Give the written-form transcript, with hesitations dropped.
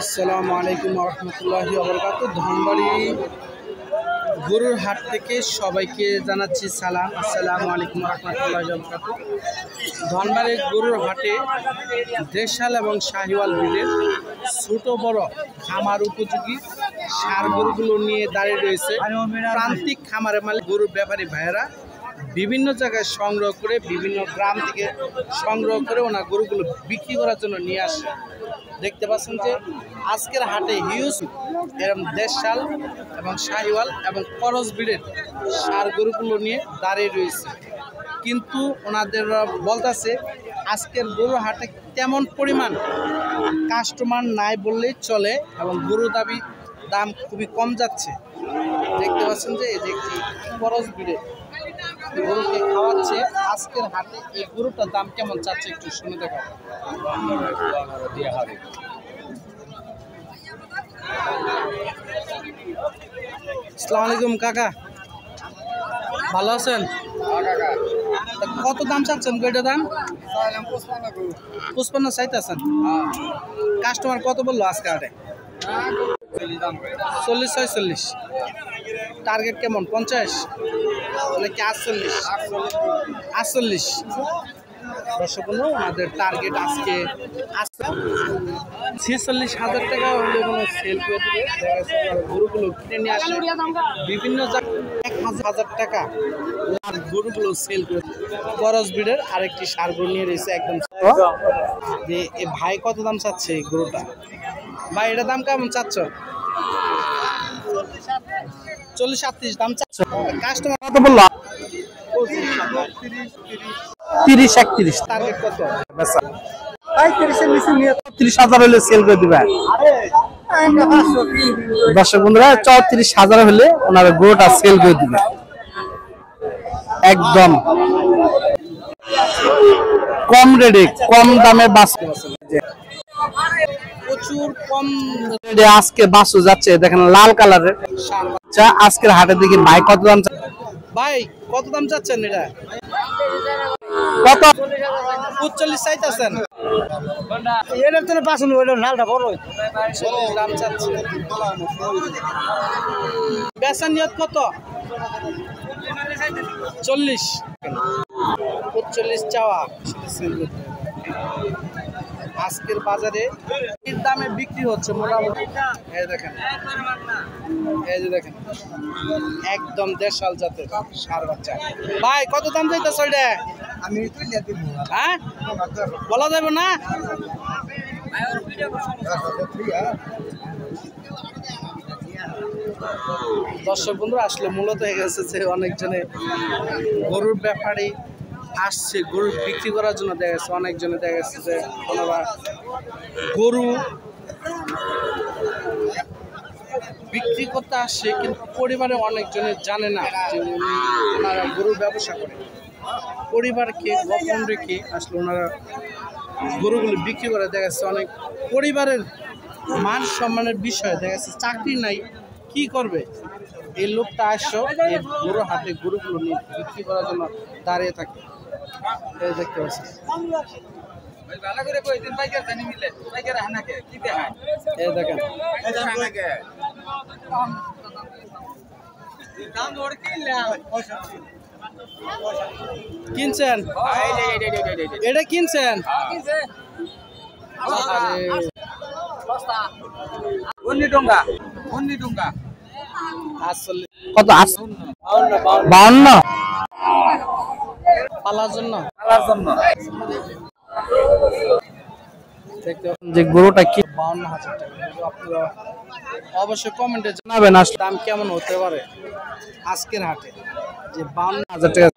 আসসালামু আলাইকুম রহমতুল্লাহি ওয়া ধনবাড়ি গরুর হাট থেকে সবাইকে জানাচ্ছি সালাম। আসসালামু আলাইকুম রহমতুল্লাহি ওয়া ধনবাড়ি গরুর হাটে দেশাল এবং শাহিওয়াল ব্রিডের ছোট বড় খামার উপযোগী ষাঁড় গরুগুলো নিয়ে দাঁড়িয়ে রয়েছে প্রান্তিক খামারের মালিক গরুর ব্যাপারী ভাইয়েরা। বিভিন্ন জায়গায় সংগ্রহ করে বিভিন্ন গ্রাম থেকে সংগ্রহ করে ওনার গরুগুলো বিক্রি করার জন্য নিয়ে আসে। দেখতে পাচ্ছেন যে আজকের হাটে হিউজ এরকম দেশাল এবং শাহিওয়াল এবং করস ব্রিডের ষাঁড় গরুগুলো নিয়ে দাঁড়িয়ে রয়েছে। কিন্তু ওনাদের বলতেছে আজকের গরুর হাটে তেমন পরিমাণ কাস্টমার নাই বললেই চলে এবং গরু দাম খুবই কম যাচ্ছে। দেখতে পাচ্ছেন যে এই যে একটি করস ব্রিডের গরুকে খাওয়াচ্ছে আজকের হাটে। এই গরুটার দাম কেমন চাচ্ছে একটু শুনে দেখা। আসসালামু আলাইকুম কাকা, ভালো আছেন? কত দাম চাচ্ছেন গরুটার দাম? 55 চাইতেছেন। কাস্টমার কত বললো আজকে হাটে? 40-46। টার্গেট কেমন? 50 নাকি 48? দর্শক বন্ধু, আমাদের টার্গেট আজকে 46,000 টাকা হলে কোনো সেল করে দিবে। গরুগুলো কিনে নিয়ে আসলে বিভিন্ন জায়গায় 1,000 টাকা গরুগুলো সেল করে। করস ব্রিডের আরেকটি ষাঁড় গরু নিয়ে রয়েছে একদম। যে ভাই কত দাম চাচ্ছে এই গরুটা? ভাই এটা দাম কেমন চাচ্ছ? 40-38 দাম চাচ্ছ। কাস্টমার কত বললো? 30-31। টার্গেট কত? 30,000 হলে সেল করে দিবে। দর্শক বন্ধুরা, 34,000 হলে ওনার গরুটা সেল করে দিবে একদম কম রেটে, কম দামে প্রচুর কম রেটে আজকে বাসু যাচ্ছে। দেখেন লাল কালারের। আজকের হাটে দেখি ভাই কত দাম? ভাই কত দাম চাচ্ছেন এটা? কত? 45 চাইতেছেন। এটার তো পাঁচন ওইটা নালটা বড় দাম চাচ্ছে। বেচা নিয়ত কত? 40। 45 চাওয়া। আজকের বাজারে দামে বিক্রি হচ্ছে মোটামুটি। এই দেখেন, এই যে দেখেন একদম দেশাল জাতের ষাঁড় বাচ্চা। ভাই কত দাম চাইতেছ ওইটা? আমি হ্যাঁ বলা যাবে না। দর্শক বন্ধু, আসলে মূলত হয়ে গেছে যে অনেকজনে গরুর ব্যাপারে আসছে গরু বিক্রি করার জন্য। দেখা গেছে অনেকজনে দেখা গেছে যে ওনারা গরু বিক্রি করতে আসছে, কিন্তু পরিবারে অনেকজনে জানে না যে ওনারা গরুর ব্যবসা করে। পরিবারকে গোপন রেখে আসলে ওনারা গরুগুলো বিক্রি করে। দেখা যাচ্ছে অনেক পরিবারের মান সম্মানের বিষয়। দেখা যাচ্ছে চাকরি নাই, কি করবে? এই লোকটা আসছো এই গরু হাটে গরুগুলো নিয়ে বিক্রি করার জন্য দাঁড়িয়ে থাকে। এই দেখতে পাচ্ছি এই দেখেন কিনছেন? এটা কিনছেন? কত? 52 পালার জন্য। দেখতে পাচ্ছেন যে গরুটা কি 52,000 টাকা। আপনারা অবশ্যই কমেন্টে জানাবেন আসলে দাম কেমন হতে পারে আজকের হাটে। যে 52,000 টাকা